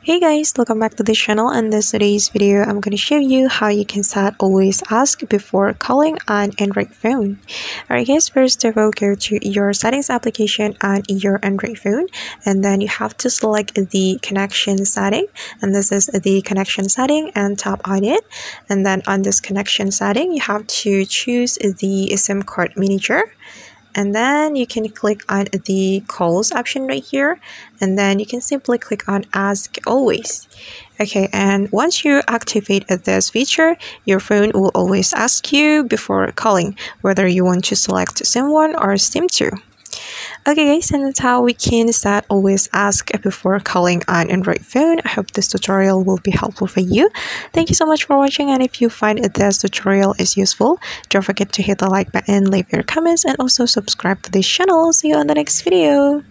Hey guys, welcome back to the channel. In today's video, I'm going to show you how you can set always ask before calling on Android phone. Alright guys, first of all, go to your settings application on your Android phone, and then you have to select the connection setting, and this is the connection setting, and tap on it. And then on this connection setting, you have to choose the SIM card manager. And then you can click on the calls option right here, and then you can simply click on ask always. Okay, and once you activate this feature, your phone will always ask you before calling whether you want to select SIM1 or SIM2. Okay guys, and that's how we can set always ask before calling on Android phone. I hope this tutorial will be helpful for you. Thank you so much for watching, and if you find this tutorial is useful, don't forget to hit the like button, leave your comments, and also subscribe to this channel. See you on the next video.